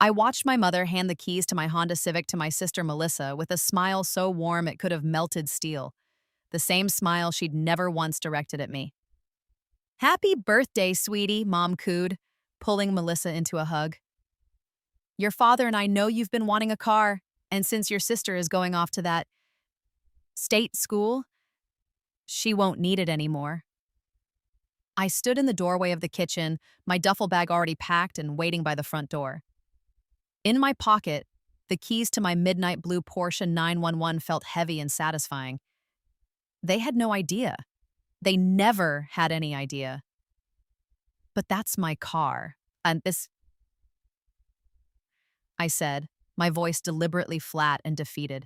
I watched my mother hand the keys to my Honda Civic to my sister Melissa with a smile so warm it could have melted steel, the same smile she'd never once directed at me. "Happy birthday, sweetie," Mom cooed, pulling Melissa into a hug. "Your father and I know you've been wanting a car, and since your sister is going off to that state school, she won't need it anymore." I stood in the doorway of the kitchen, my duffel bag already packed and waiting by the front door. In my pocket, the keys to my midnight blue Porsche 911 felt heavy and satisfying. They had no idea. They never had any idea. "But that's my car. And this," I said, my voice deliberately flat and defeated.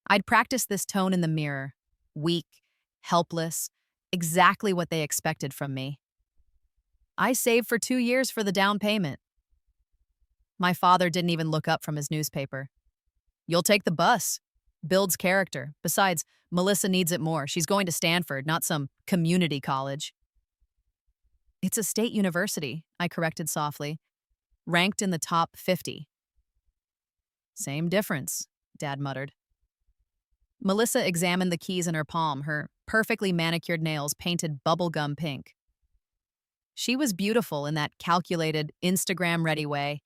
I'd practiced this tone in the mirror, weak, helpless, exactly what they expected from me. "I saved for 2 years for the down payment." My father didn't even look up from his newspaper. "You'll take the bus. Builds character. Besides, Melissa needs it more. She's going to Stanford, not some community college." "It's a state university," I corrected softly. "Ranked in the top 50. "Same difference," Dad muttered. Melissa examined the keys in her palm, her perfectly manicured nails painted bubblegum pink. She was beautiful in that calculated, Instagram-ready way.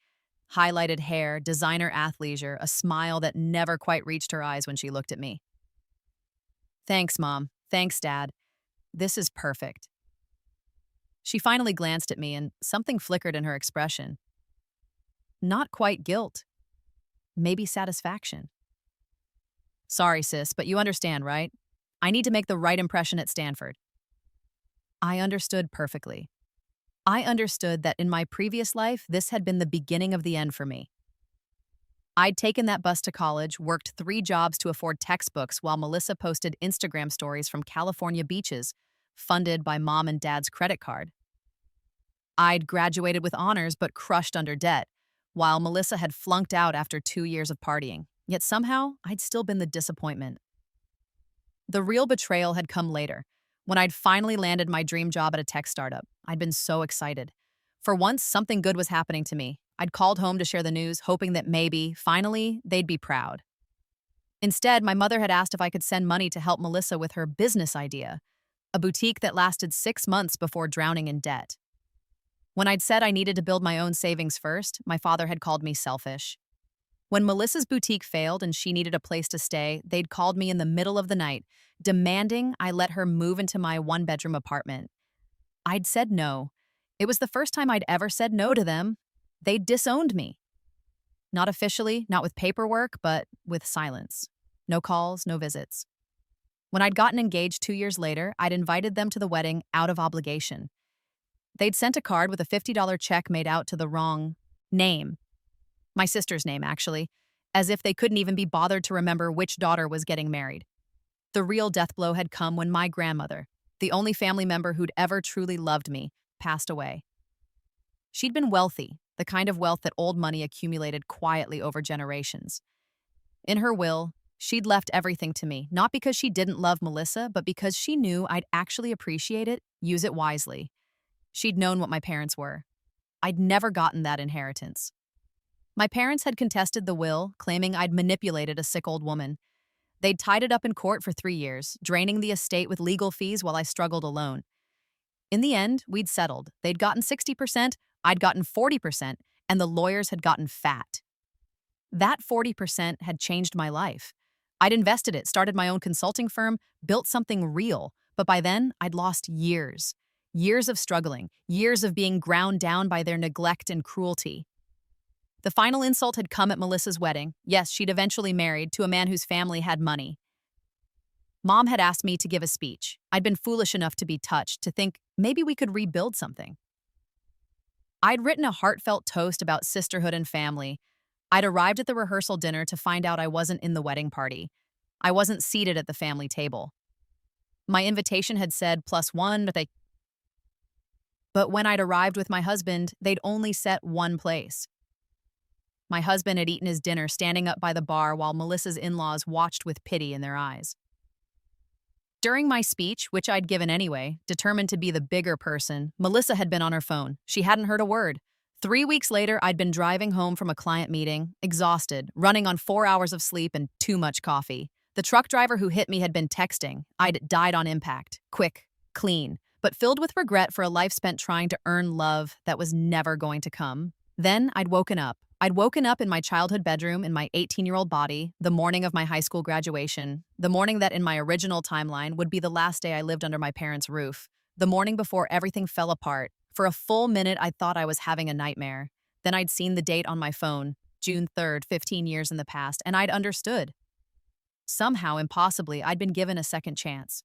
Highlighted hair, designer athleisure, a smile that never quite reached her eyes when she looked at me. "Thanks, Mom. Thanks, Dad. This is perfect." She finally glanced at me and something flickered in her expression. Not quite guilt. Maybe satisfaction. "Sorry, sis, but you understand, right? I need to make the right impression at Stanford." I understood perfectly. I understood that in my previous life, this had been the beginning of the end for me. I'd taken that bus to college, worked 3 jobs to afford textbooks while Melissa posted Instagram stories from California beaches, funded by Mom and Dad's credit card. I'd graduated with honors but crushed under debt, while Melissa had flunked out after 2 years of partying. Yet somehow, I'd still been the disappointment. The real betrayal had come later, when I'd finally landed my dream job at a tech startup. I'd been so excited. For once, something good was happening to me. I'd called home to share the news, hoping that maybe, finally, they'd be proud. Instead, my mother had asked if I could send money to help Melissa with her business idea, a boutique that lasted 6 months before drowning in debt. When I'd said I needed to build my own savings first, my father had called me selfish. When Melissa's boutique failed and she needed a place to stay, they'd called me in the middle of the night, demanding I let her move into my 1-bedroom apartment. I'd said no. It was the first time I'd ever said no to them. They'd disowned me. Not officially, not with paperwork, but with silence. No calls, no visits. When I'd gotten engaged 2 years later, I'd invited them to the wedding out of obligation. They'd sent a card with a $50 check made out to the wrong name. My sister's name, actually, as if they couldn't even be bothered to remember which daughter was getting married. The real death blow had come when my grandmother, the only family member who'd ever truly loved me, passed away. She'd been wealthy, the kind of wealth that old money accumulated quietly over generations. In her will, she'd left everything to me, not because she didn't love Melissa, but because she knew I'd actually appreciate it, use it wisely. She'd known what my parents were. I'd never gotten that inheritance. My parents had contested the will, claiming I'd manipulated a sick old woman. They'd tied it up in court for 3 years, draining the estate with legal fees while I struggled alone. In the end, we'd settled. They'd gotten 60%, I'd gotten 40%, and the lawyers had gotten fat. That 40% had changed my life. I'd invested it, started my own consulting firm, built something real, but by then, I'd lost years. Years of struggling, years of being ground down by their neglect and cruelty. The final insult had come at Melissa's wedding. Yes, she'd eventually married to a man whose family had money. Mom had asked me to give a speech. I'd been foolish enough to be touched, to think maybe we could rebuild something. I'd written a heartfelt toast about sisterhood and family. I'd arrived at the rehearsal dinner to find out I wasn't in the wedding party. I wasn't seated at the family table. My invitation had said +1, but when I'd arrived with my husband, they'd only set one place. My husband had eaten his dinner standing up by the bar while Melissa's in-laws watched with pity in their eyes. During my speech, which I'd given anyway, determined to be the bigger person, Melissa had been on her phone. She hadn't heard a word. 3 weeks later, I'd been driving home from a client meeting, exhausted, running on 4 hours of sleep and too much coffee. The truck driver who hit me had been texting. I'd died on impact. Quick, clean, but filled with regret for a life spent trying to earn love that was never going to come. Then I'd woken up. I'd woken up in my childhood bedroom in my 18-year-old body, the morning of my high school graduation, the morning that in my original timeline would be the last day I lived under my parents' roof, the morning before everything fell apart. For a full minute, I thought I was having a nightmare. Then I'd seen the date on my phone, June 3rd, 15 years in the past, and I'd understood. Somehow, impossibly, I'd been given a second chance.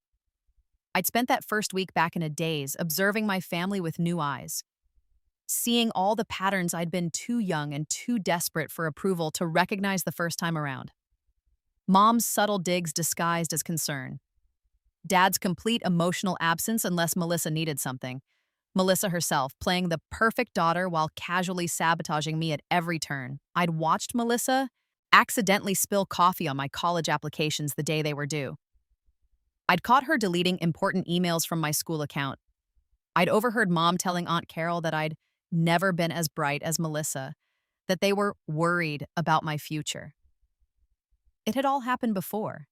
I'd spent that first week back in a daze, observing my family with new eyes, seeing all the patterns I'd been too young and too desperate for approval to recognize the first time around. Mom's subtle digs disguised as concern. Dad's complete emotional absence unless Melissa needed something. Melissa herself, playing the perfect daughter while casually sabotaging me at every turn. I'd watched Melissa accidentally spill coffee on my college applications the day they were due. I'd caught her deleting important emails from my school account. I'd overheard Mom telling Aunt Carol that I'd never been as bright as Melissa, that they were worried about my future. It had all happened before.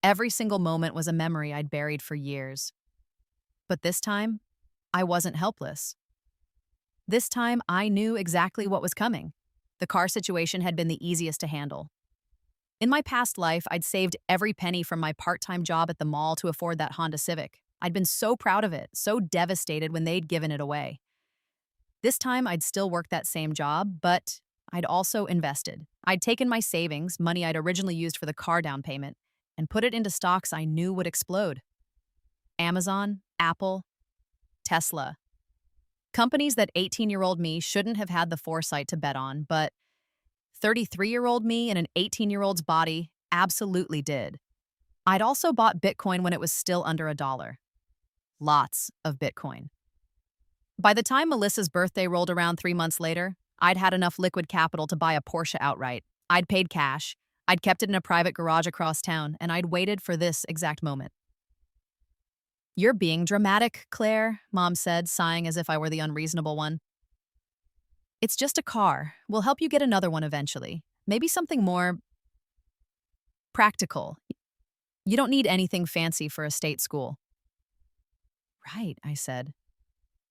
Every single moment was a memory I'd buried for years. But this time, I wasn't helpless. This time, I knew exactly what was coming. The car situation had been the easiest to handle. In my past life, I'd saved every penny from my part-time job at the mall to afford that Honda Civic. I'd been so proud of it, so devastated when they'd given it away. This time, I'd still worked that same job, but I'd also invested. I'd taken my savings, money I'd originally used for the car down payment, and put it into stocks I knew would explode. Amazon, Apple, Tesla. Companies that 18-year-old me shouldn't have had the foresight to bet on, but 33-year-old me in an 18-year-old's body absolutely did. I'd also bought Bitcoin when it was still under $1. Lots of Bitcoin. By the time Melissa's birthday rolled around 3 months later, I'd had enough liquid capital to buy a Porsche outright. I'd paid cash, I'd kept it in a private garage across town, and I'd waited for this exact moment. "You're being dramatic, Claire," Mom said, sighing as if I were the unreasonable one. "It's just a car. We'll help you get another one eventually. Maybe something more practical. You don't need anything fancy for a state school." "Right," I said.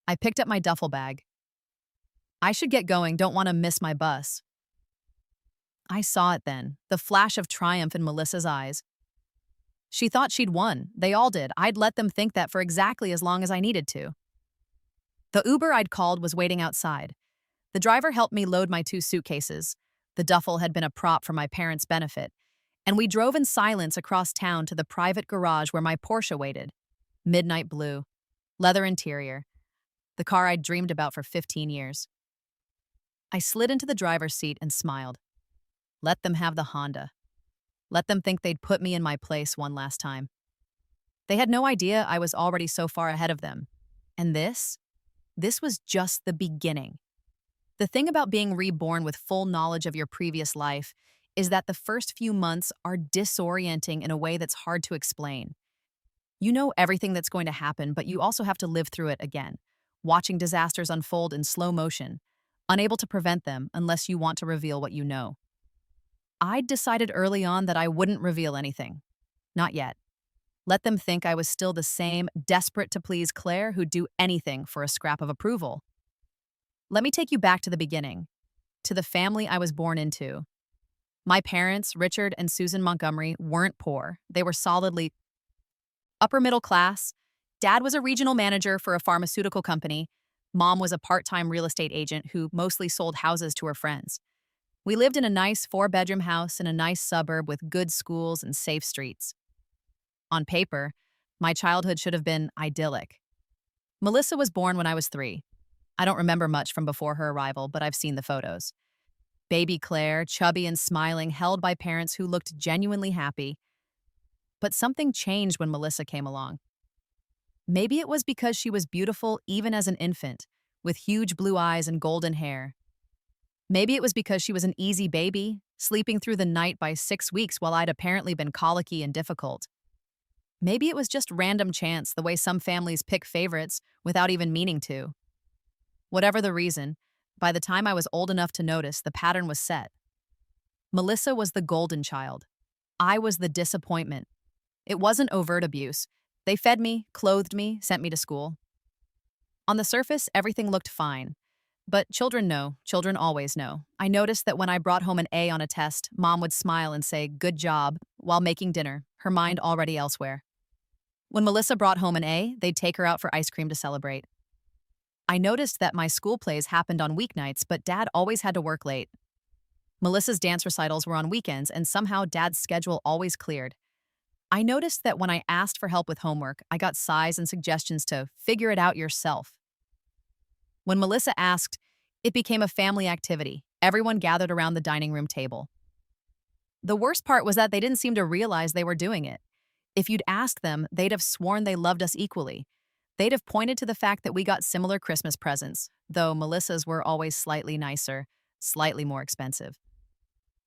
I picked up my duffel bag. "I should get going, don't want to miss my bus." I saw it then, the flash of triumph in Melissa's eyes. She thought she'd won. They all did. I'd let them think that for exactly as long as I needed to. The Uber I'd called was waiting outside. The driver helped me load my 2 suitcases. The duffel had been a prop for my parents' benefit, and we drove in silence across town to the private garage where my Porsche waited. Midnight blue, leather interior, the car I'd dreamed about for 15 years. I slid into the driver's seat and smiled. Let them have the Honda. Let them think they'd put me in my place one last time. They had no idea I was already so far ahead of them. And this was just the beginning. The thing about being reborn with full knowledge of your previous life is that the first few months are disorienting in a way that's hard to explain. You know everything that's going to happen, but you also have to live through it again, watching disasters unfold in slow motion, unable to prevent them unless you want to reveal what you know. I'd decided early on that I wouldn't reveal anything. Not yet. Let them think I was still the same desperate to please Claire who'd do anything for a scrap of approval. Let me take you back to the beginning, to the family I was born into. My parents, Richard and Susan Montgomery, weren't poor. They were solidly upper middle class. Dad was a regional manager for a pharmaceutical company. Mom was a part-time real estate agent who mostly sold houses to her friends. We lived in a nice 4-bedroom house in a nice suburb with good schools and safe streets. On paper, my childhood should have been idyllic. Melissa was born when I was 3. I don't remember much from before her arrival, but I've seen the photos. Baby Claire, chubby and smiling, held by parents who looked genuinely happy. But something changed when Melissa came along. Maybe it was because she was beautiful even as an infant, with huge blue eyes and golden hair. Maybe it was because she was an easy baby, sleeping through the night by 6 weeks while I'd apparently been colicky and difficult. Maybe it was just random chance, the way some families pick favorites without even meaning to. Whatever the reason, By the time I was old enough to notice, the pattern was set. Melissa was the golden child. I was the disappointment. It wasn't overt abuse. They fed me, clothed me, sent me to school. On the surface, everything looked fine. But children know, children always know. I noticed that when I brought home an A on a test, Mom would smile and say, "Good job," while making dinner, her mind already elsewhere. When Melissa brought home an A, they'd take her out for ice cream to celebrate. I noticed that my school plays happened on weeknights, but Dad always had to work late. Melissa's dance recitals were on weekends, and somehow Dad's schedule always cleared. I noticed that when I asked for help with homework, I got sighs and suggestions to figure it out yourself. When Melissa asked, it became a family activity. Everyone gathered around the dining room table. The worst part was that they didn't seem to realize they were doing it. If you'd asked them, they'd have sworn they loved us equally. They'd have pointed to the fact that we got similar Christmas presents, though Melissa's were always slightly nicer, slightly more expensive.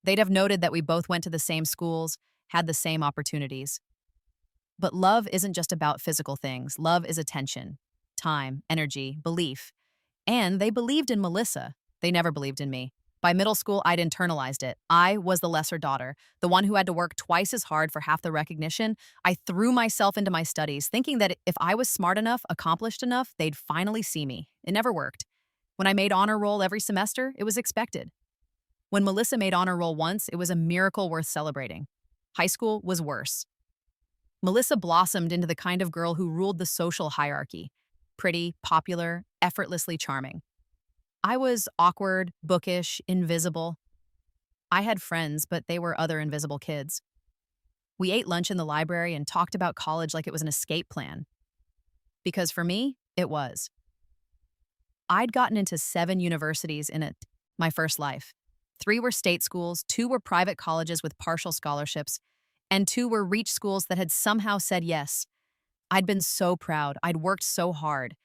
They'd have noted that we both went to the same schools, had the same opportunities. But love isn't just about physical things. Love is attention, time, energy, belief. And they believed in Melissa. They never believed in me. By middle school, I'd internalized it. I was the lesser daughter, the one who had to work twice as hard for half the recognition. I threw myself into my studies, thinking that if I was smart enough, accomplished enough, they'd finally see me. It never worked. When I made honor roll every semester, it was expected. When Melissa made honor roll once, it was a miracle worth celebrating. High school was worse. Melissa blossomed into the kind of girl who ruled the social hierarchy. Pretty, popular, effortlessly charming. I was awkward, bookish, invisible. I had friends, but they were other invisible kids. We ate lunch in the library and talked about college like it was an escape plan. Because for me, it was. I'd gotten into 7 universities in it, my first life. 3 were state schools, 2 were private colleges with partial scholarships, and 2 were reach schools that had somehow said yes. I'd been so proud. I'd worked so hard.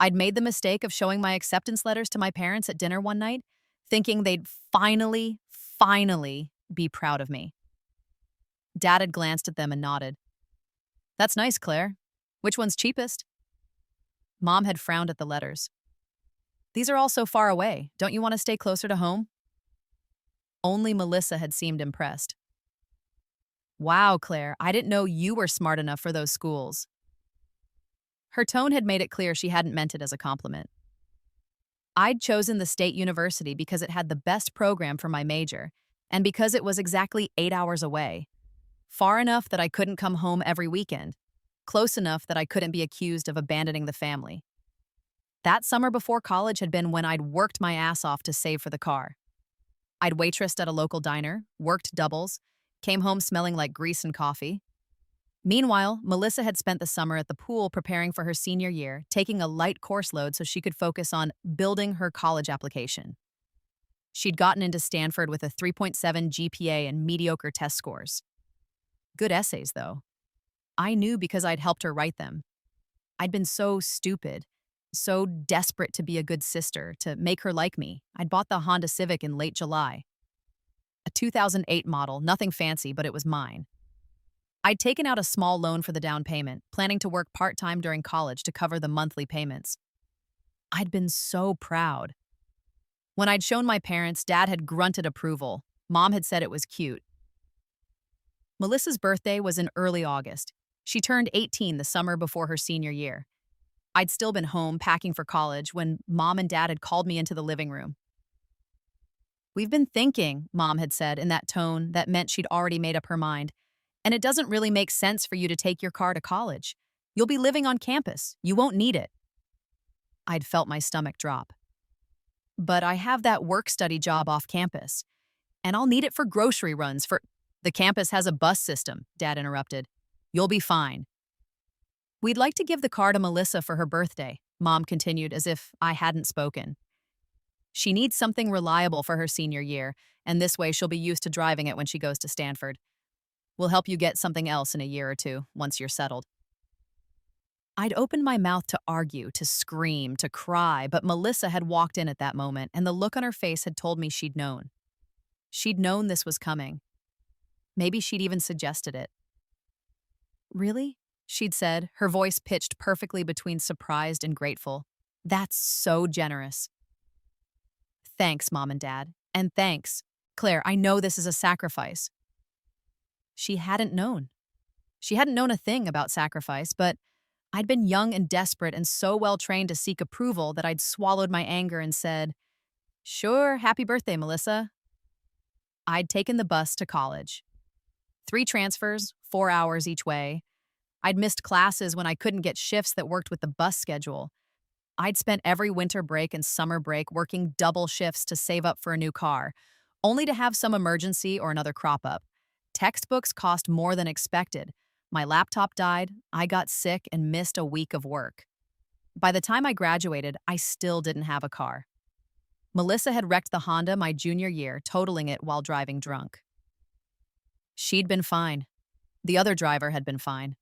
I'd made the mistake of showing my acceptance letters to my parents at dinner one night, thinking they'd finally be proud of me. Dad had glanced at them and nodded. "That's nice, Claire. Which one's cheapest?" Mom had frowned at the letters. "These are all so far away. Don't you want to stay closer to home?" Only Melissa had seemed impressed. "Wow, Claire, I didn't know you were smart enough for those schools." Her tone had made it clear she hadn't meant it as a compliment. I'd chosen the state university because it had the best program for my major, and because it was exactly 8 hours away. Far enough that I couldn't come home every weekend. Close enough that I couldn't be accused of abandoning the family. That summer before college had been when I'd worked my ass off to save for the car. I'd waitressed at a local diner, worked doubles, came home smelling like grease and coffee. Meanwhile, Melissa had spent the summer at the pool preparing for her senior year, taking a light course load so she could focus on building her college application. She'd gotten into Stanford with a 3.7 GPA and mediocre test scores. Good essays, though. I knew because I'd helped her write them. I'd been so stupid, so desperate to be a good sister, to make her like me. I'd bought the Honda Civic in late July. A 2008 model, nothing fancy, but it was mine. I'd taken out a small loan for the down payment, planning to work part-time during college to cover the monthly payments. I'd been so proud. When I'd shown my parents, Dad had grunted approval. Mom had said it was cute. Melissa's birthday was in early August. She turned 18 the summer before her senior year. I'd still been home packing for college when Mom and Dad had called me into the living room. "We've been thinking," Mom had said in that tone that meant she'd already made up her mind. "And it doesn't really make sense for you to take your car to college. You'll be living on campus. You won't need it." I'd felt my stomach drop. "But I have that work-study job off campus, and I'll need it for grocery runs for—" "The campus has a bus system," Dad interrupted. "You'll be fine." "We'd like to give the car to Melissa for her birthday," Mom continued as if I hadn't spoken. "She needs something reliable for her senior year, and this way she'll be used to driving it when she goes to Stanford. We'll help you get something else in a year or 2, once you're settled." I'd opened my mouth to argue, to scream, to cry, but Melissa had walked in at that moment, and the look on her face had told me she'd known. She'd known this was coming. Maybe she'd even suggested it. "Really?" she'd said, her voice pitched perfectly between surprised and grateful. "That's so generous." Thanks, Mom and Dad. And thanks. Claire, I know this is a sacrifice. She hadn't known. She hadn't known a thing about sacrifice, but I'd been young and desperate and so well trained to seek approval that I'd swallowed my anger and said, "Sure, happy birthday, Melissa." I'd taken the bus to college. 3 transfers, 4 hours each way. I'd missed classes when I couldn't get shifts that worked with the bus schedule. I'd spent every winter break and summer break working double shifts to save up for a new car, only to have some emergency or another crop up. Textbooks cost more than expected. My laptop died, I got sick, and missed a week of work. By the time I graduated, I still didn't have a car. Melissa had wrecked the Honda my junior year, totaling it while driving drunk. She'd been fine. The other driver had been fine.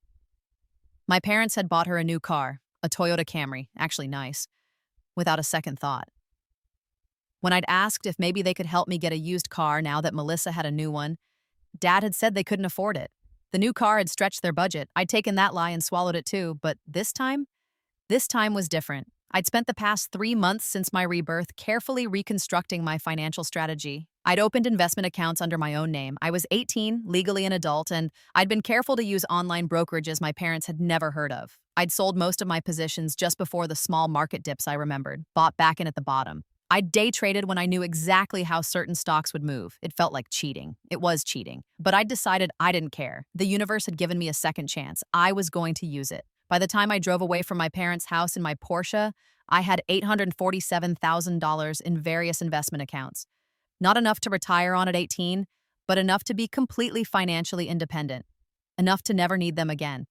My parents had bought her a new car, a Toyota Camry, actually nice, without a second thought. When I'd asked if maybe they could help me get a used car now that Melissa had a new one, Dad had said they couldn't afford it. The new car had stretched their budget. I'd taken that lie and swallowed it too, but this time was different. I'd spent the past 3 months since my rebirth carefully reconstructing my financial strategy. I'd opened investment accounts under my own name. I was 18, legally an adult, and I'd been careful to use online brokerages my parents had never heard of. I'd sold most of my positions just before the small market dips I remembered, bought back in at the bottom. I'd day traded when I knew exactly how certain stocks would move. It felt like cheating. It was cheating. But I'd decided I didn't care. The universe had given me a second chance. I was going to use it. By the time I drove away from my parents' house in my Porsche, I had $847,000 in various investment accounts. Not enough to retire on at 18, but enough to be completely financially independent. Enough to never need them again.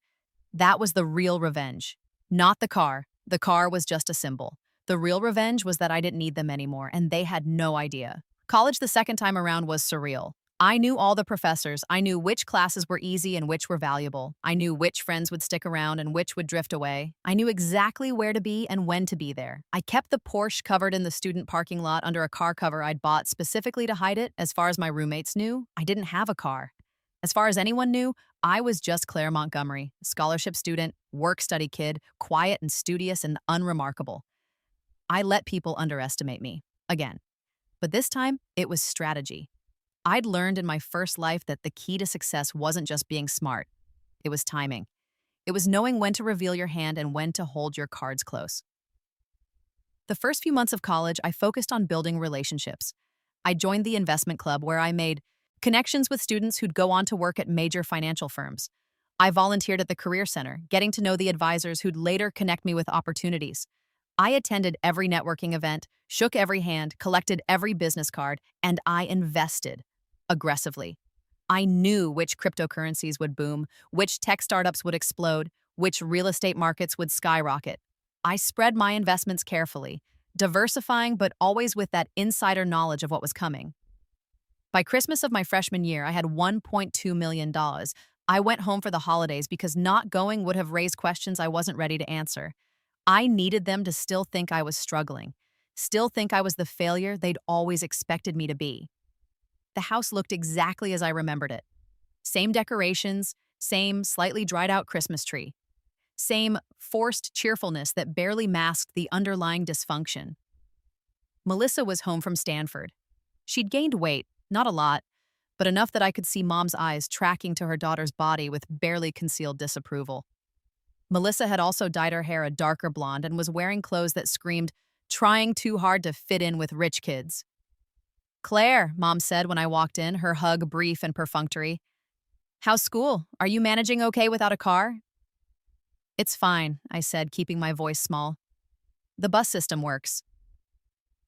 That was the real revenge. Not the car. The car was just a symbol. The real revenge was that I didn't need them anymore, and they had no idea. College the second time around was surreal. I knew all the professors. I knew which classes were easy and which were valuable. I knew which friends would stick around and which would drift away. I knew exactly where to be and when to be there. I kept the Porsche covered in the student parking lot under a car cover I'd bought specifically to hide it. As far as my roommates knew, I didn't have a car. As far as anyone knew, I was just Claire Montgomery, scholarship student, work-study kid, quiet and studious and unremarkable. I let people underestimate me, again. But this time, it was strategy. I'd learned in my first life that the key to success wasn't just being smart. It was timing. It was knowing when to reveal your hand and when to hold your cards close. The first few months of college, I focused on building relationships. I joined the investment club where I made connections with students who'd go on to work at major financial firms. I volunteered at the Career Center, getting to know the advisors who'd later connect me with opportunities. I attended every networking event, shook every hand, collected every business card, and I invested aggressively. I knew which cryptocurrencies would boom, which tech startups would explode, which real estate markets would skyrocket. I spread my investments carefully, diversifying but always with that insider knowledge of what was coming. By Christmas of my freshman year, I had $1.2 million. I went home for the holidays because not going would have raised questions I wasn't ready to answer. I needed them to still think I was struggling, still think I was the failure they'd always expected me to be. The house looked exactly as I remembered it. Same decorations, same slightly dried out Christmas tree. Same forced cheerfulness that barely masked the underlying dysfunction. Melissa was home from Stanford. She'd gained weight, not a lot, but enough that I could see Mom's eyes tracking to her daughter's body with barely concealed disapproval. Melissa had also dyed her hair a darker blonde and was wearing clothes that screamed, trying too hard to fit in with rich kids. "Claire," Mom said when I walked in, her hug brief and perfunctory. "How's school? Are you managing okay without a car?" "It's fine," I said, keeping my voice small. "The bus system works."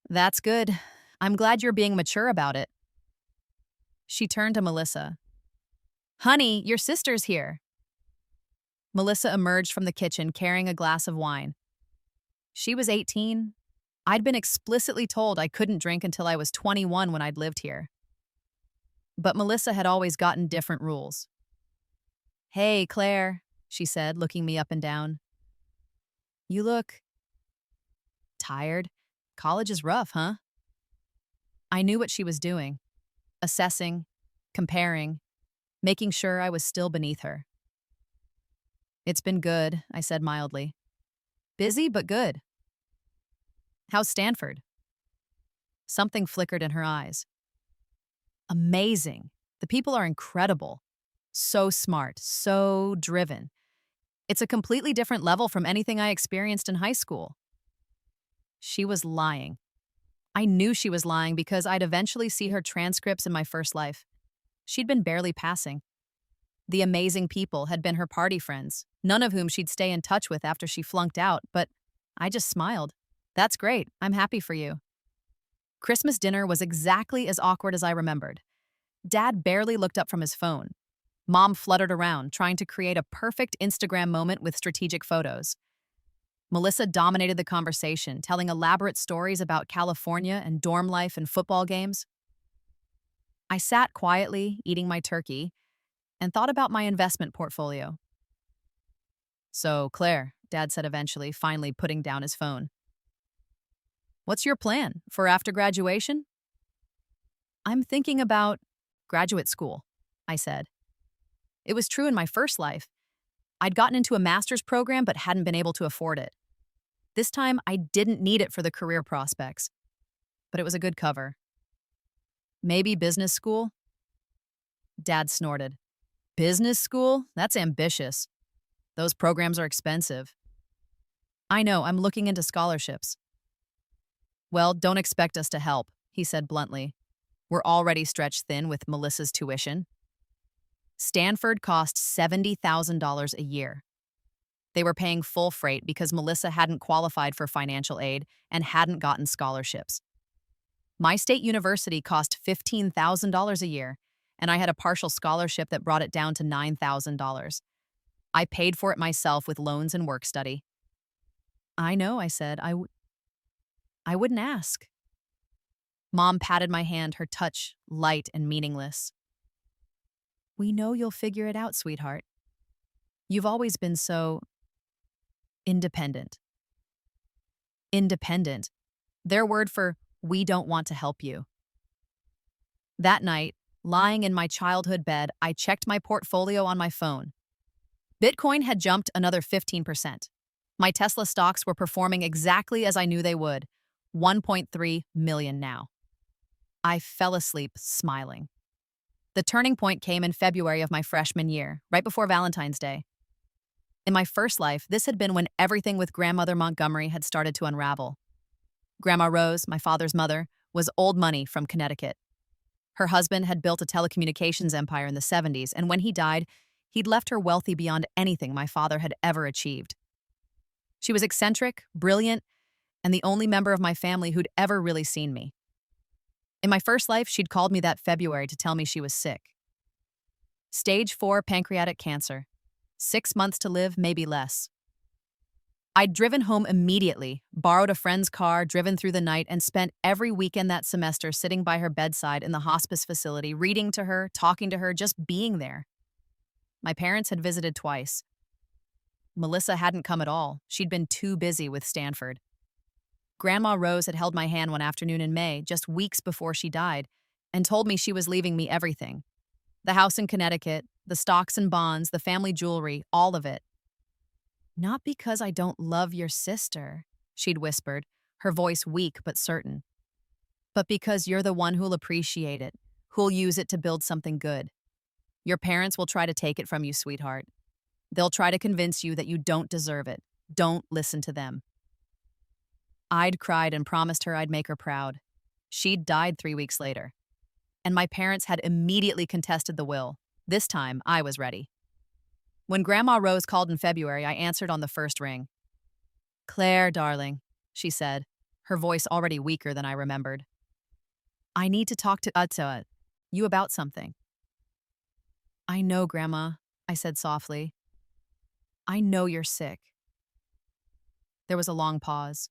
"That's good. I'm glad you're being mature about it." She turned to Melissa. "Honey, your sister's here." Melissa emerged from the kitchen carrying a glass of wine. She was 18. I'd been explicitly told I couldn't drink until I was 21 when I'd lived here. But Melissa had always gotten different rules. "Hey, Claire," she said, looking me up and down. "You look tired. College is rough, huh?" I knew what she was doing. Assessing, comparing, making sure I was still beneath her. "It's been good," I said mildly. "Busy, but good." "How's Stanford?" Something flickered in her eyes. Amazing. The people are incredible. So smart, so driven. It's a completely different level from anything I experienced in high school. She was lying. I knew she was lying because I'd eventually see her transcripts in my first life. She'd been barely passing. The amazing people had been her party friends, none of whom she'd stay in touch with after she flunked out, but I just smiled. That's great. I'm happy for you. Christmas dinner was exactly as awkward as I remembered. Dad barely looked up from his phone. Mom fluttered around, trying to create a perfect Instagram moment with strategic photos. Melissa dominated the conversation, telling elaborate stories about California and dorm life and football games. I sat quietly, eating my turkey, and thought about my investment portfolio. So, Claire, Dad said eventually, finally putting down his phone. What's your plan for after graduation? I'm thinking about graduate school, I said. It was true in my first life. I'd gotten into a master's program but hadn't been able to afford it. This time, I didn't need it for the career prospects, but it was a good cover. Maybe business school? Dad snorted. Business school? That's ambitious. Those programs are expensive. I know, I'm looking into scholarships. Well, don't expect us to help, he said bluntly. We're already stretched thin with Melissa's tuition. Stanford cost $70,000 a year. They were paying full freight because Melissa hadn't qualified for financial aid and hadn't gotten scholarships. My state university cost $15,000 a year, and I had a partial scholarship that brought it down to $9,000. I paid for it myself with loans and work study. I know, I said. I wouldn't ask. Mom patted my hand, her touch light and meaningless. We know you'll figure it out, sweetheart. You've always been so independent. Independent. Their word for we don't want to help you. That night, lying in my childhood bed, I checked my portfolio on my phone. Bitcoin had jumped another 15%. My Tesla stocks were performing exactly as I knew they would, 1.3 million now. I fell asleep smiling. The turning point came in February of my freshman year, right before Valentine's Day. In my first life, this had been when everything with Grandmother Montgomery had started to unravel. Grandma Rose, my father's mother, was old money from Connecticut. Her husband had built a telecommunications empire in the 70s, and when he died, he'd left her wealthy beyond anything my father had ever achieved. She was eccentric, brilliant, and the only member of my family who'd ever really seen me. In my first life, she'd called me that February to tell me she was sick. Stage 4 pancreatic cancer. 6 months to live, maybe less. I'd driven home immediately, borrowed a friend's car, driven through the night, and spent every weekend that semester sitting by her bedside in the hospice facility, reading to her, talking to her, just being there. My parents had visited twice. Melissa hadn't come at all. She'd been too busy with Stanford. Grandma Rose had held my hand one afternoon in May, just weeks before she died, and told me she was leaving me everything. The house in Connecticut, the stocks and bonds, the family jewelry, all of it. Not because I don't love your sister, she'd whispered, her voice weak but certain. But because you're the one who'll appreciate it, who'll use it to build something good. Your parents will try to take it from you, sweetheart. They'll try to convince you that you don't deserve it. Don't listen to them. I'd cried and promised her I'd make her proud. She'd died 3 weeks later. And my parents had immediately contested the will. This time, I was ready. When Grandma Rose called in February, I answered on the first ring. Claire, darling, she said, her voice already weaker than I remembered. I need to talk to you about something. I know, Grandma, I said softly. I know you're sick. There was a long pause.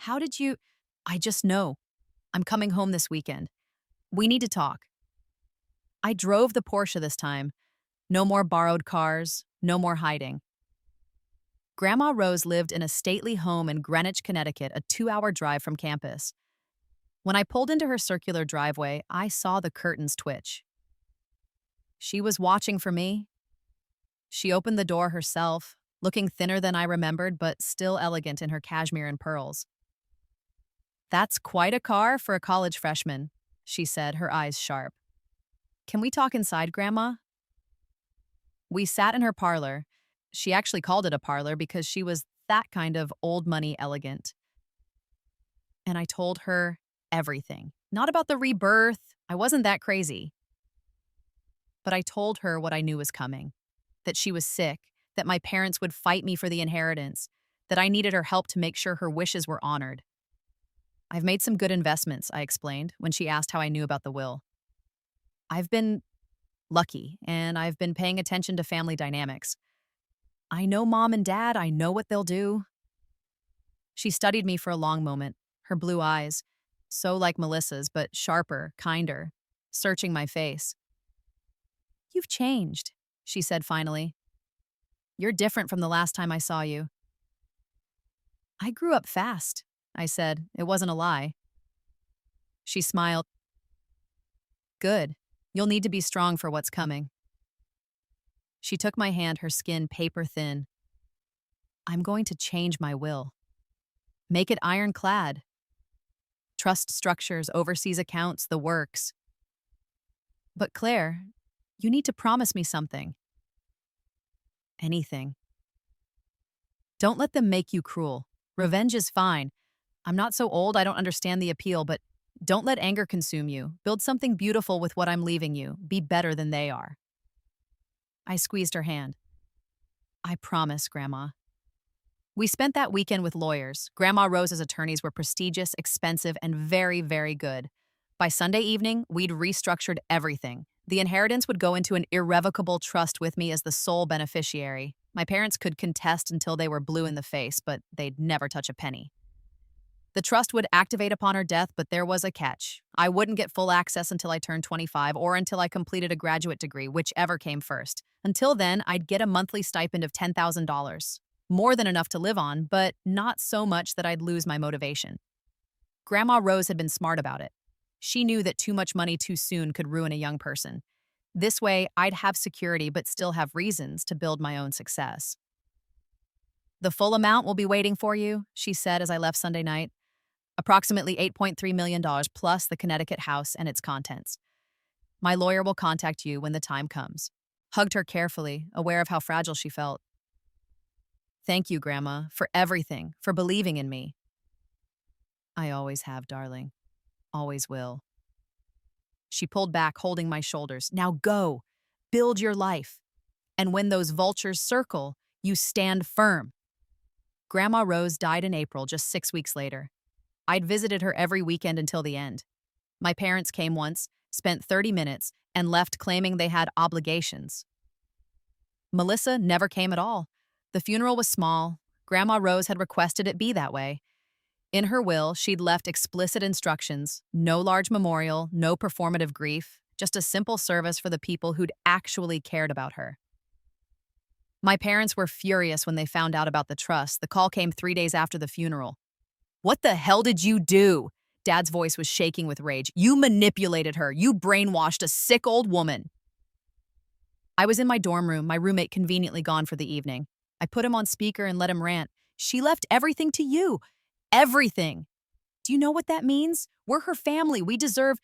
How did you? I just know. I'm coming home this weekend. We need to talk. I drove the Porsche this time. No more borrowed cars, no more hiding. Grandma Rose lived in a stately home in Greenwich, Connecticut, a 2-hour drive from campus. When I pulled into her circular driveway, I saw the curtains twitch. She was watching for me. She opened the door herself, looking thinner than I remembered, but still elegant in her cashmere and pearls. That's quite a car for a college freshman, she said, her eyes sharp. Can we talk inside, Grandma? We sat in her parlor. She actually called it a parlor because she was that kind of old money elegant. And I told her everything. Not about the rebirth, I wasn't that crazy. But I told her what I knew was coming, that she was sick, that my parents would fight me for the inheritance, that I needed her help to make sure her wishes were honored. I've made some good investments, I explained when she asked how I knew about the will. I've been lucky, and I've been paying attention to family dynamics. I know Mom and Dad, I know what they'll do. She studied me for a long moment, her blue eyes, so like Melissa's, but sharper, kinder, searching my face. You've changed, she said finally. You're different from the last time I saw you. I grew up fast, I said. It wasn't a lie. She smiled. Good. You'll need to be strong for what's coming. She took my hand, her skin paper thin. I'm going to change my will. Make it ironclad. Trust structures, overseas accounts, the works. But Claire, you need to promise me something. Anything. Don't let them make you cruel. Revenge is fine. I'm not so old I don't understand the appeal, but don't let anger consume you. Build something beautiful with what I'm leaving you. Be better than they are. I squeezed her hand. I promise, Grandma. We spent that weekend with lawyers. Grandma Rose's attorneys were prestigious, expensive, and very, very good. By Sunday evening, we'd restructured everything. The inheritance would go into an irrevocable trust with me as the sole beneficiary. My parents could contest until they were blue in the face, but they'd never touch a penny. The trust would activate upon her death, but there was a catch. I wouldn't get full access until I turned 25 or until I completed a graduate degree, whichever came first. Until then, I'd get a monthly stipend of $10,000. More than enough to live on, but not so much that I'd lose my motivation. Grandma Rose had been smart about it. She knew that too much money too soon could ruin a young person. This way, I'd have security but still have reasons to build my own success. The full amount will be waiting for you, she said as I left Sunday night. Approximately $8.3 million plus the Connecticut house and its contents. My lawyer will contact you when the time comes. Hugged her carefully, aware of how fragile she felt. Thank you, Grandma, for everything, for believing in me. I always have, darling. Always will. She pulled back, holding my shoulders. Now go. Build your life. And when those vultures circle, you stand firm. Grandma Rose died in April, just 6 weeks later. I'd visited her every weekend until the end. My parents came once, spent 30 minutes, and left claiming they had obligations. Melissa never came at all. The funeral was small. Grandma Rose had requested it be that way. In her will, she'd left explicit instructions, no large memorial, no performative grief, just a simple service for the people who'd actually cared about her. My parents were furious when they found out about the trust. The call came 3 days after the funeral. What the hell did you do? Dad's voice was shaking with rage. You manipulated her. You brainwashed a sick old woman. I was in my dorm room, my roommate conveniently gone for the evening. I put him on speaker and let him rant. She left everything to you. Everything. Do you know what that means? We're her family. We deserve...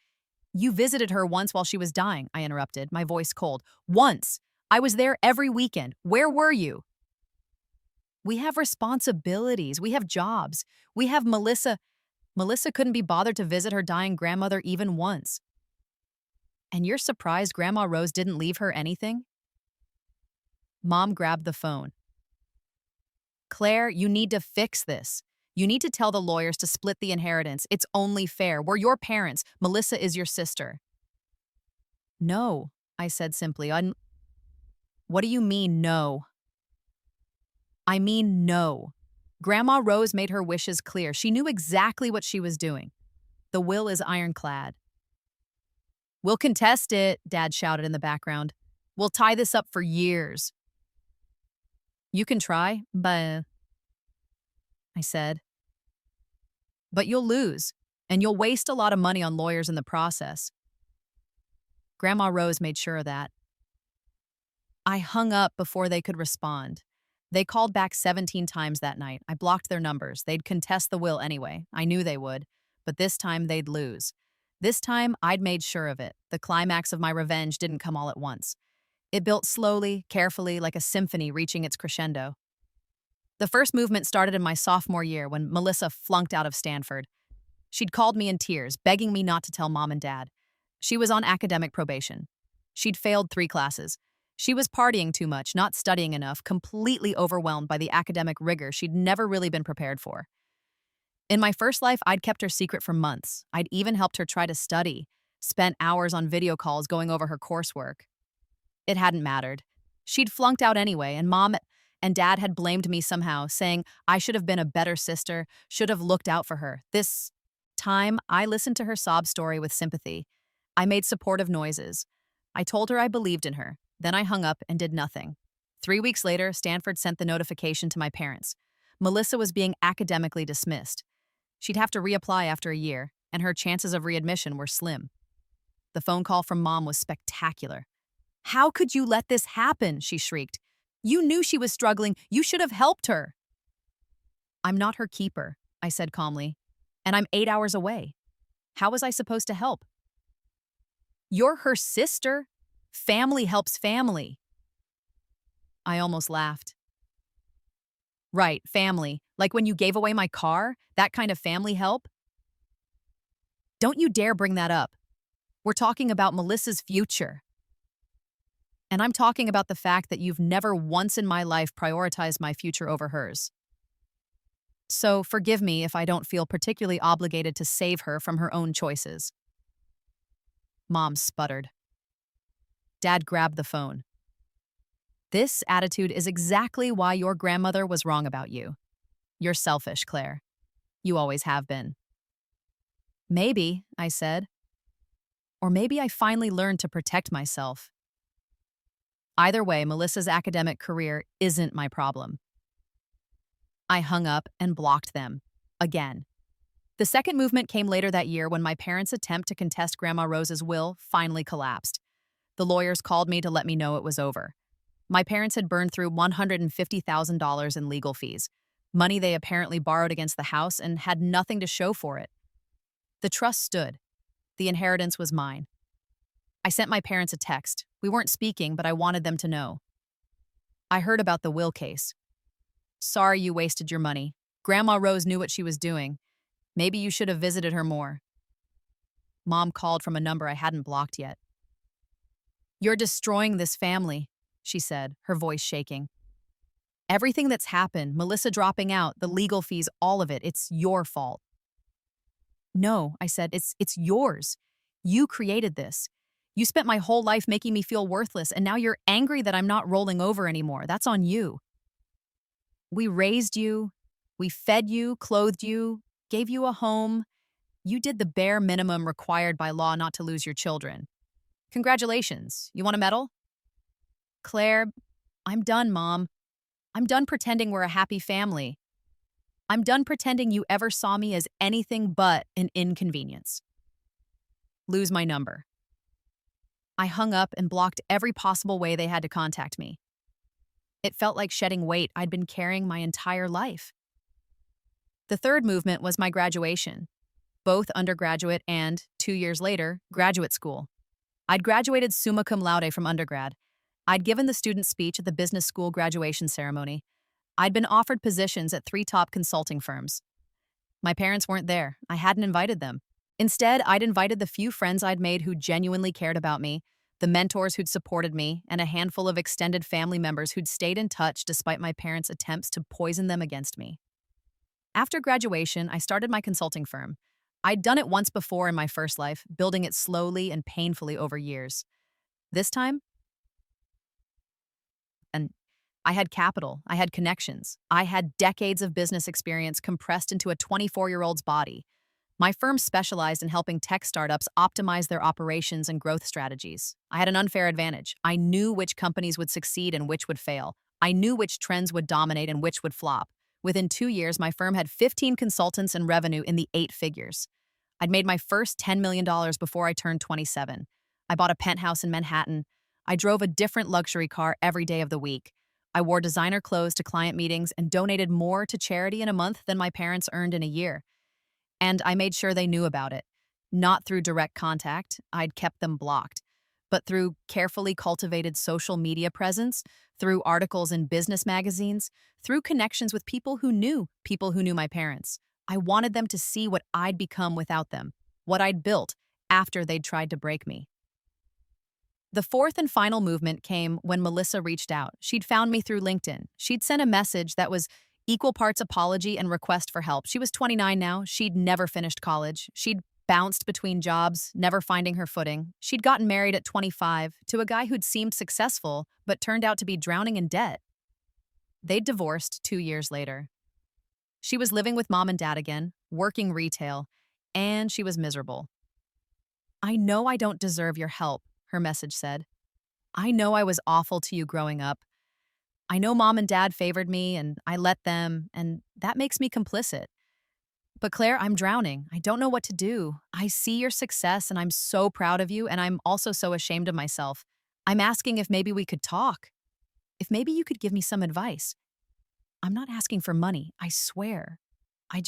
You visited her once while she was dying, I interrupted, my voice cold. Once. I was there every weekend. Where were you? We have responsibilities. We have jobs. We have Melissa. Melissa couldn't be bothered to visit her dying grandmother even once. And you're surprised Grandma Rose didn't leave her anything? Mom grabbed the phone. Claire, you need to fix this. You need to tell the lawyers to split the inheritance. It's only fair. We're your parents. Melissa is your sister. No, I said simply. What do you mean, no? I mean, no. Grandma Rose made her wishes clear. She knew exactly what she was doing. The will is ironclad. We'll contest it, Dad shouted in the background. We'll tie this up for years. You can try, but... I said. But you'll lose, and you'll waste a lot of money on lawyers in the process. Grandma Rose made sure of that. I hung up before they could respond. They called back 17 times that night. I blocked their numbers. They'd contest the will anyway. I knew they would. but this time they'd lose. This time, I'd made sure of it. The climax of my revenge didn't come all at once. It built slowly, carefully, like a symphony reaching its crescendo. The first movement started in my sophomore year when Melissa flunked out of Stanford. She'd called me in tears, begging me not to tell mom and dad. She was on academic probation. She'd failed 3 classes. She was partying too much, not studying enough, completely overwhelmed by the academic rigor she'd never really been prepared for. In my first life, I'd kept her secret for months. I'd even helped her try to study, spent hours on video calls going over her coursework. It hadn't mattered. She'd flunked out anyway, and mom and dad had blamed me somehow, saying I should have been a better sister, should have looked out for her. This time, I listened to her sob story with sympathy. I made supportive noises. I told her I believed in her. Then I hung up and did nothing. 3 weeks later, Stanford sent the notification to my parents. Melissa was being academically dismissed. She'd have to reapply after a year, and her chances of readmission were slim. The phone call from mom was spectacular. "How could you let this happen?" she shrieked. "You knew she was struggling. You should have helped her." "I'm not her keeper," I said calmly, "and I'm 8 hours away. How was I supposed to help?" "You're her sister. Family helps family." I almost laughed. "Right, family. Like when you gave away my car? That kind of family help?" "Don't you dare bring that up. We're talking about Melissa's future. And I'm talking about the fact that you've never once in my life prioritized my future over hers. So forgive me if I don't feel particularly obligated to save her from her own choices." Mom sputtered. Dad grabbed the phone. "This attitude is exactly why your grandmother was wrong about you. You're selfish, Claire. You always have been." "Maybe," I said. "Or maybe I finally learned to protect myself." Either way, Melissa's academic career isn't my problem. I hung up and blocked them. Again. The second movement came later that year when my parents' attempt to contest Grandma Rose's will finally collapsed. The lawyers called me to let me know it was over. My parents had burned through $150,000 in legal fees, money they apparently borrowed against the house and had nothing to show for it. The trust stood. The inheritance was mine. I sent my parents a text. We weren't speaking, but I wanted them to know. "I heard about the will case. Sorry you wasted your money. Grandma Rose knew what she was doing. Maybe you should have visited her more." Mom called from a number I hadn't blocked yet. "You're destroying this family," she said, her voice shaking. "Everything that's happened, Melissa dropping out, the legal fees, all of it, it's your fault." "No," I said, it's yours. You created this. You spent my whole life making me feel worthless, and now you're angry that I'm not rolling over anymore. That's on you. We raised you. We fed you, clothed you, gave you a home. You did the bare minimum required by law not to lose your children. Congratulations. You want a medal?" "Claire, I'm done, Mom. I'm done pretending we're a happy family. I'm done pretending you ever saw me as anything but an inconvenience. Lose my number." I hung up and blocked every possible way they had to contact me. It felt like shedding weight I'd been carrying my entire life. The third movement was my graduation, both undergraduate and, 2 years later, graduate school. I'd graduated summa cum laude from undergrad. I'd given the student speech at the business school graduation ceremony. I'd been offered positions at 3 top consulting firms. My parents weren't there. I hadn't invited them. Instead, I'd invited the few friends I'd made who genuinely cared about me, the mentors who'd supported me, and a handful of extended family members who'd stayed in touch despite my parents' attempts to poison them against me. After graduation, I started my consulting firm. I'd done it once before in my first life, building it slowly and painfully over years. This time, and I had capital, I had connections, I had decades of business experience compressed into a 24-year-old's body. My firm specialized in helping tech startups optimize their operations and growth strategies. I had an unfair advantage. I knew which companies would succeed and which would fail. I knew which trends would dominate and which would flop. Within 2 years, my firm had 15 consultants and revenue in the 8 figures. I'd made my first $10 million before I turned 27. I bought a penthouse in Manhattan. I drove a different luxury car every day of the week. I wore designer clothes to client meetings and donated more to charity in a month than my parents earned in a year. And I made sure they knew about it. Not through direct contact, I'd kept them blocked, but through carefully cultivated social media presence, through articles in business magazines, through connections with people who knew my parents. I wanted them to see what I'd become without them, what I'd built after they'd tried to break me. The fourth and final movement came when Melissa reached out. She'd found me through LinkedIn. She'd sent a message that was equal parts apology and request for help. She was 29 now. She'd never finished college. She'd bounced between jobs, never finding her footing. She'd gotten married at 25 to a guy who'd seemed successful but turned out to be drowning in debt. They'd divorced 2 years later. She was living with mom and dad again, working retail, and she was miserable. "I know I don't deserve your help," her message said. "I know I was awful to you growing up. I know mom and dad favored me and I let them, and that makes me complicit. But Claire, I'm drowning. I don't know what to do. I see your success and I'm so proud of you, and I'm also so ashamed of myself. I'm asking if maybe we could talk. If maybe you could give me some advice. I'm not asking for money, I swear. I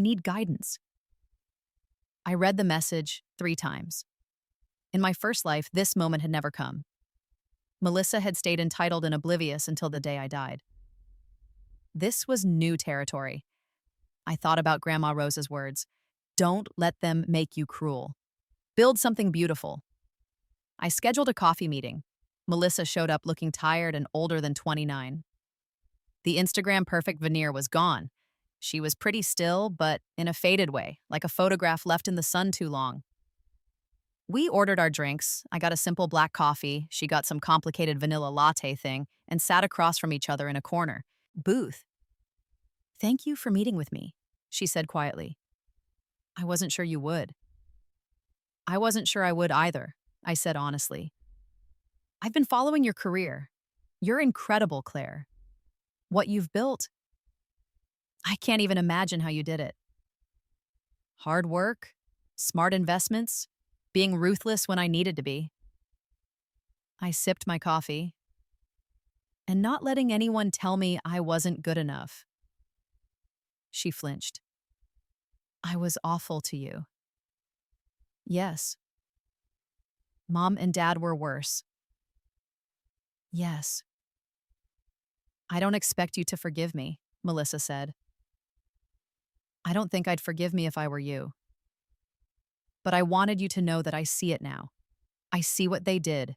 need guidance." I read the message 3 times. In my first life, this moment had never come. Melissa had stayed entitled and oblivious until the day I died. This was new territory. I thought about Grandma Rose's words. Don't let them make you cruel. Build something beautiful. I scheduled a coffee meeting. Melissa showed up looking tired and older than 29. The Instagram perfect veneer was gone. She was pretty still, but in a faded way, like a photograph left in the sun too long. We ordered our drinks. I got a simple black coffee. She got some complicated vanilla latte thing and sat across from each other in a corner. Booth. "Thank you for meeting with me," she said quietly. "I wasn't sure you would." "I wasn't sure I would either," I said honestly. "I've been following your career. You're incredible, Claire. What you've built, I can't even imagine how you did it. Hard work, smart investments, being ruthless when I needed to be." I sipped my coffee, and not letting anyone tell me I wasn't good enough. She flinched. "I was awful to you." "Yes." "Mom and dad were worse." "Yes." "I don't expect you to forgive me," Melissa said. "I don't think I'd forgive me if I were you. But I wanted you to know that I see it now. I see what they did,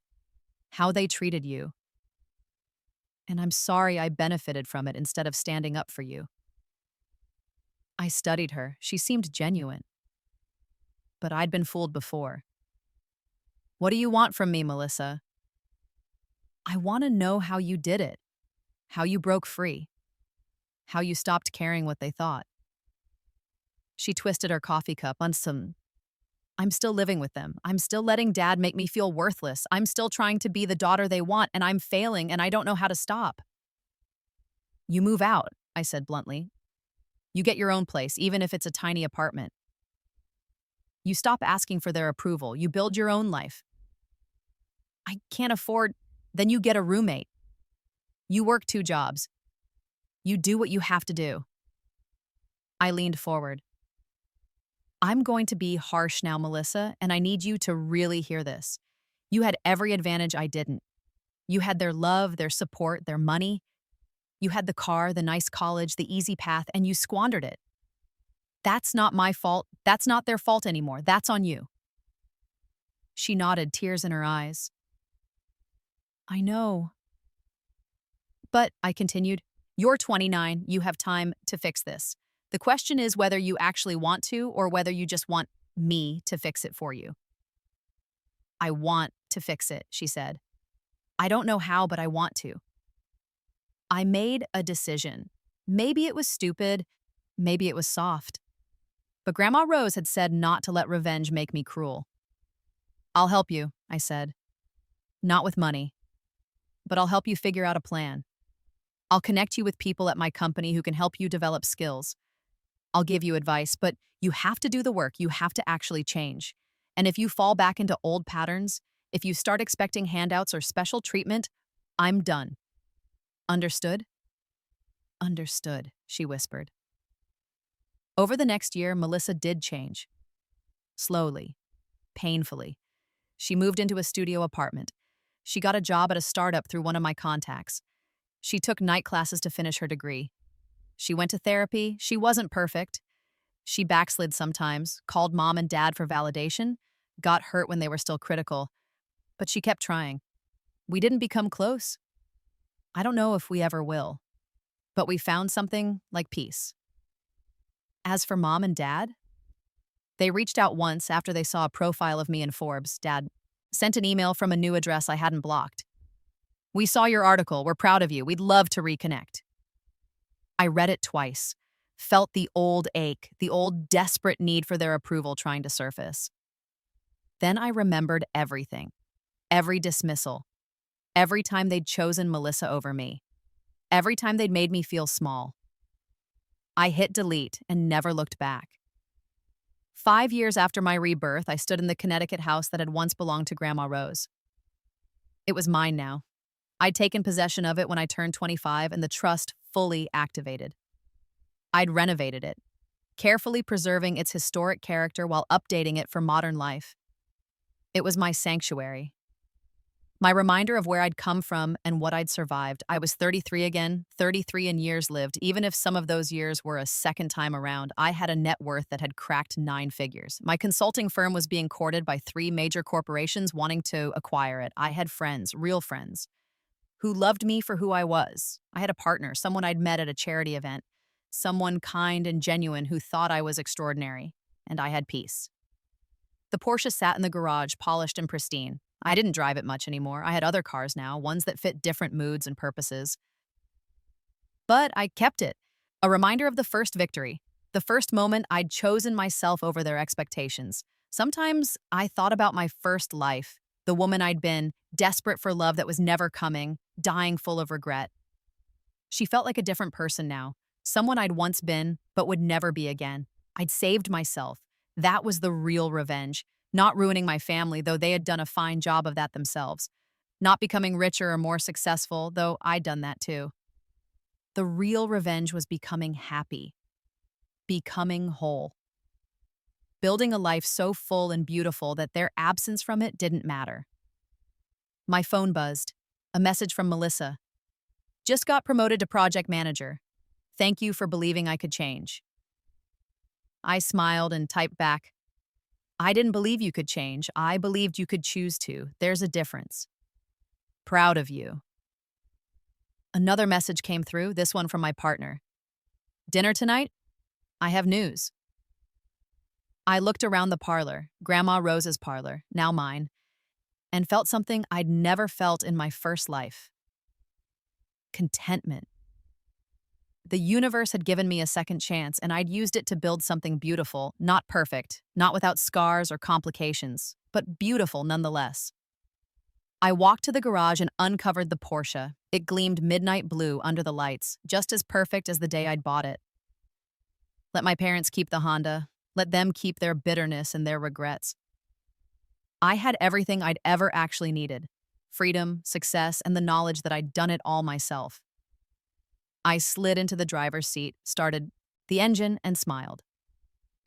how they treated you. And I'm sorry I benefited from it instead of standing up for you." I studied her. She seemed genuine. But I'd been fooled before. "What do you want from me, Melissa?" "I want to know how you did it, how you broke free, how you stopped caring what they thought." She twisted her coffee cup on some. "I'm still living with them. I'm still letting dad make me feel worthless. I'm still trying to be the daughter they want, and I'm failing, and I don't know how to stop." "You move out," I said bluntly. "You get your own place, even if it's a tiny apartment. You stop asking for their approval. You build your own life." "I can't afford." "Then you get a roommate. You work 2 jobs. You do what you have to do." I leaned forward. "I'm going to be harsh now, Melissa, and I need you to really hear this. You had every advantage I didn't. You had their love, their support, their money. You had the car, the nice college, the easy path, and you squandered it. That's not my fault. That's not their fault anymore. That's on you." She nodded, tears in her eyes. "I know." "But," I continued, "you're 29. You have time to fix this. The question is whether you actually want to or whether you just want me to fix it for you." "I want to fix it," she said. "I don't know how, but I want to." I made a decision. Maybe it was stupid, maybe it was soft. But Grandma Rose had said not to let revenge make me cruel. "I'll help you," I said. "Not with money, but I'll help you figure out a plan. I'll connect you with people at my company who can help you develop skills. I'll give you advice, but you have to do the work. You have to actually change. And if you fall back into old patterns, if you start expecting handouts or special treatment, I'm done. Understood?" "Understood," she whispered. Over the next year, Melissa did change. Slowly, painfully. She moved into a studio apartment. She got a job at a startup through one of my contacts. She took night classes to finish her degree. She went to therapy. She wasn't perfect. She backslid sometimes, called mom and dad for validation, got hurt when they were still critical. But she kept trying. We didn't become close. I don't know if we ever will. But we found something like peace. As for mom and dad, they reached out once after they saw a profile of me in Forbes. Dad sent an email from a new address I hadn't blocked. "We saw your article. We're proud of you. We'd love to reconnect." I read it twice, felt the old ache, the old desperate need for their approval trying to surface. Then I remembered everything, every dismissal, every time they'd chosen Melissa over me, every time they'd made me feel small. I hit delete and never looked back. 5 years after my rebirth, I stood in the Connecticut house that had once belonged to Grandma Rose. It was mine now. I'd taken possession of it when I turned 25 and the trust fully activated. I'd renovated it, carefully preserving its historic character while updating it for modern life. It was my sanctuary. My reminder of where I'd come from and what I'd survived. I was 33 again, 33 in years lived. Even if some of those years were a second time around, I had a net worth that had cracked 9 figures. My consulting firm was being courted by 3 major corporations wanting to acquire it. I had friends, real friends, who loved me for who I was. I had a partner, someone I'd met at a charity event, someone kind and genuine who thought I was extraordinary, and I had peace. The Porsche sat in the garage, polished and pristine. I didn't drive it much anymore. I had other cars now, ones that fit different moods and purposes. But I kept it, a reminder of the first victory, the first moment I'd chosen myself over their expectations. Sometimes I thought about my first life, the woman I'd been, desperate for love that was never coming, dying full of regret. She felt like a different person now, someone I'd once been, but would never be again. I'd saved myself. That was the real revenge. Not ruining my family, though they had done a fine job of that themselves. Not becoming richer or more successful, though I'd done that too. The real revenge was becoming happy. Becoming whole. Building a life so full and beautiful that their absence from it didn't matter. My phone buzzed. A message from Melissa. "Just got promoted to project manager. Thank you for believing I could change." I smiled and typed back, "I didn't believe you could change. I believed you could choose to. There's a difference. Proud of you." Another message came through, this one from my partner. "Dinner tonight? I have news." I looked around the parlor, Grandma Rose's parlor, now mine, and felt something I'd never felt in my first life. Contentment. The universe had given me a second chance, and I'd used it to build something beautiful, not perfect, not without scars or complications, but beautiful nonetheless. I walked to the garage and uncovered the Porsche. It gleamed midnight blue under the lights, just as perfect as the day I'd bought it. Let my parents keep the Honda. Let them keep their bitterness and their regrets. I had everything I'd ever actually needed: freedom, success, and the knowledge that I'd done it all myself. I slid into the driver's seat, started the engine, and smiled.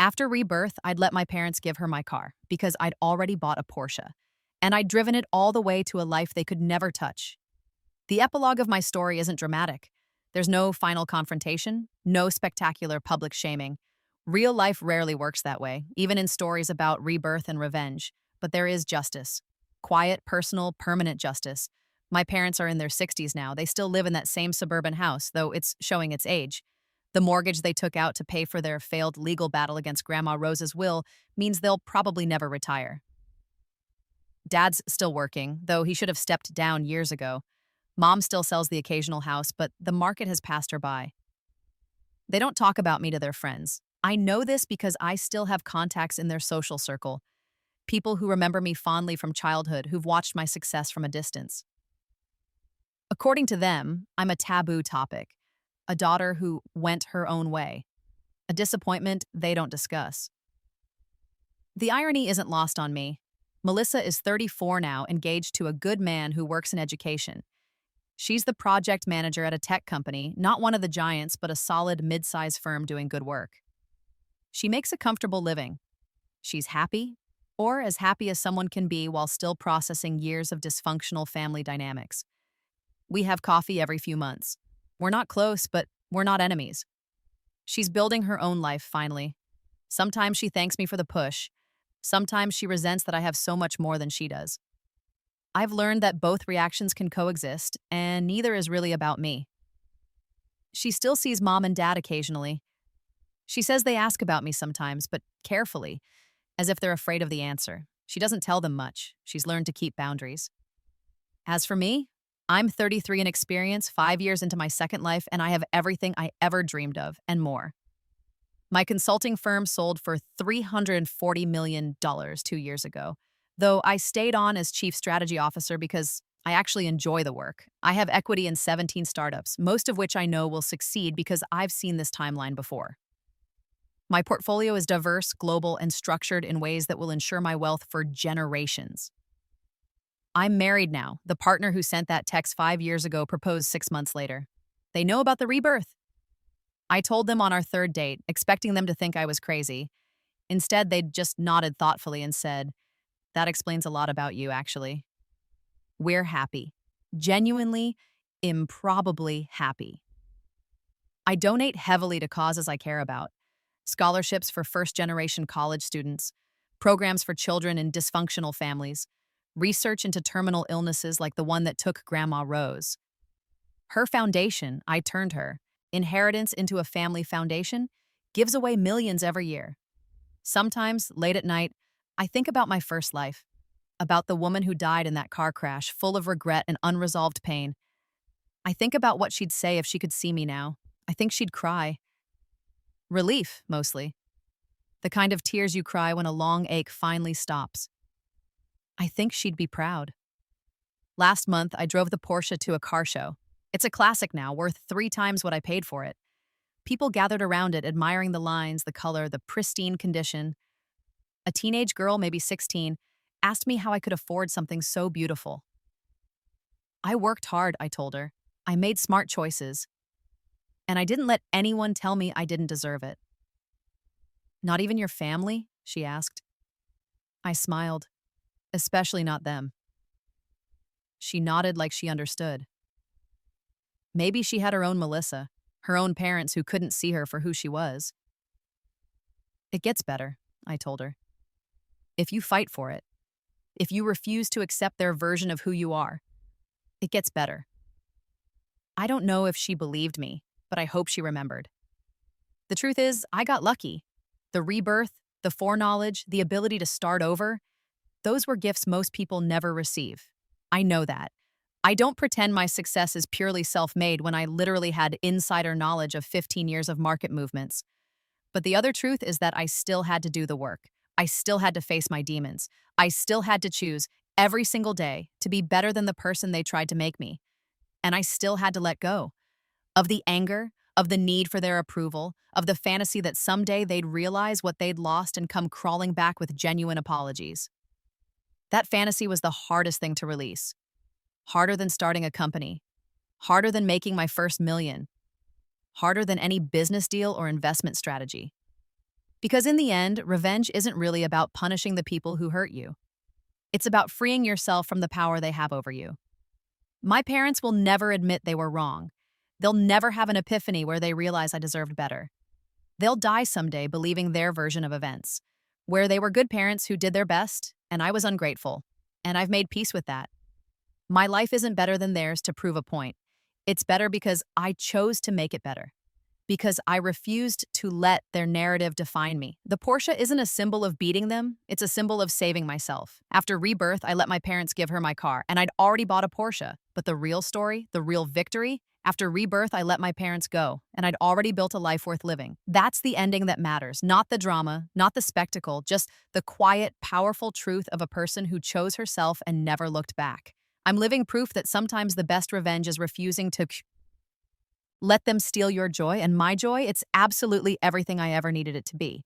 After rebirth, I'd let my parents give her my car because I'd already bought a Porsche, and I'd driven it all the way to a life they could never touch. The epilogue of my story isn't dramatic. There's no final confrontation, no spectacular public shaming. Real life rarely works that way, even in stories about rebirth and revenge. But there is justice. Quiet, personal, permanent justice. My parents are in their 60s now. They still live in that same suburban house, though it's showing its age. The mortgage they took out to pay for their failed legal battle against Grandma Rose's will means they'll probably never retire. Dad's still working, though he should have stepped down years ago. Mom still sells the occasional house, but the market has passed her by. They don't talk about me to their friends. I know this because I still have contacts in their social circle. People who remember me fondly from childhood, who've watched my success from a distance. According to them, I'm a taboo topic, a daughter who went her own way, a disappointment they don't discuss. The irony isn't lost on me. Melissa is 34 now, engaged to a good man who works in education. She's the project manager at a tech company, not one of the giants, but a solid mid-size firm doing good work. She makes a comfortable living. She's happy, or as happy as someone can be while still processing years of dysfunctional family dynamics. We have coffee every few months. We're not close, but we're not enemies. She's building her own life, finally. Sometimes she thanks me for the push. Sometimes she resents that I have so much more than she does. I've learned that both reactions can coexist, and neither is really about me. She still sees mom and dad occasionally. She says they ask about me sometimes, but carefully, as if they're afraid of the answer. She doesn't tell them much. She's learned to keep boundaries. As for me, I'm 33 in experience, 5 years into my second life, and I have everything I ever dreamed of and more. My consulting firm sold for $340 million 2 years ago, though I stayed on as chief strategy officer because I actually enjoy the work. I have equity in 17 startups, most of which I know will succeed because I've seen this timeline before. My portfolio is diverse, global, and structured in ways that will ensure my wealth for generations. I'm married now. The partner who sent that text 5 years ago proposed 6 months later. They know about the rebirth. I told them on our third date, expecting them to think I was crazy. Instead, they just nodded thoughtfully and said, "That explains a lot about you, actually." We're happy. Genuinely, improbably happy. I donate heavily to causes I care about. Scholarships for first-generation college students, programs for children in dysfunctional families, research into terminal illnesses like the one that took Grandma Rose. Her foundation, I turned her, inheritance into a family foundation, gives away millions every year. Sometimes, late at night, I think about my first life, about the woman who died in that car crash, full of regret and unresolved pain. I think about what she'd say if she could see me now. I think she'd cry. Relief, mostly. The kind of tears you cry when a long ache finally stops. I think she'd be proud. Last month, I drove the Porsche to a car show. It's a classic now, worth 3 times what I paid for it. People gathered around it, admiring the lines, the color, the pristine condition. A teenage girl, maybe 16, asked me how I could afford something so beautiful. I worked hard, I told her. I made smart choices. And I didn't let anyone tell me I didn't deserve it. "Not even your family?" she asked. I smiled. "Especially not them." She nodded like she understood. Maybe she had her own Melissa, her own parents who couldn't see her for who she was. "It gets better," I told her. "If you fight for it, if you refuse to accept their version of who you are, it gets better." I don't know if she believed me, but I hope she remembered. The truth is, I got lucky. The rebirth, the foreknowledge, the ability to start over, those were gifts most people never receive. I know that. I don't pretend my success is purely self-made when I literally had insider knowledge of 15 years of market movements. But the other truth is that I still had to do the work. I still had to face my demons. I still had to choose every single day to be better than the person they tried to make me. And I still had to let go of the anger, of the need for their approval, of the fantasy that someday they'd realize what they'd lost and come crawling back with genuine apologies. That fantasy was the hardest thing to release. Harder than starting a company. Harder than making my first million. Harder than any business deal or investment strategy. Because in the end, revenge isn't really about punishing the people who hurt you. It's about freeing yourself from the power they have over you. My parents will never admit they were wrong. They'll never have an epiphany where they realize I deserved better. They'll die someday believing their version of events, where they were good parents who did their best, and I was ungrateful. And I've made peace with that. My life isn't better than theirs to prove a point. It's better because I chose to make it better. Because I refused to let their narrative define me. The Porsche isn't a symbol of beating them, it's a symbol of saving myself. After rebirth, I let my parents give her my car, and I'd already bought a Porsche. But the real story, the real victory, after rebirth, I let my parents go, and I'd already built a life worth living. That's the ending that matters, not the drama, not the spectacle, just the quiet, powerful truth of a person who chose herself and never looked back. I'm living proof that sometimes the best revenge is refusing to let them steal your joy, and my joy, it's absolutely everything I ever needed it to be.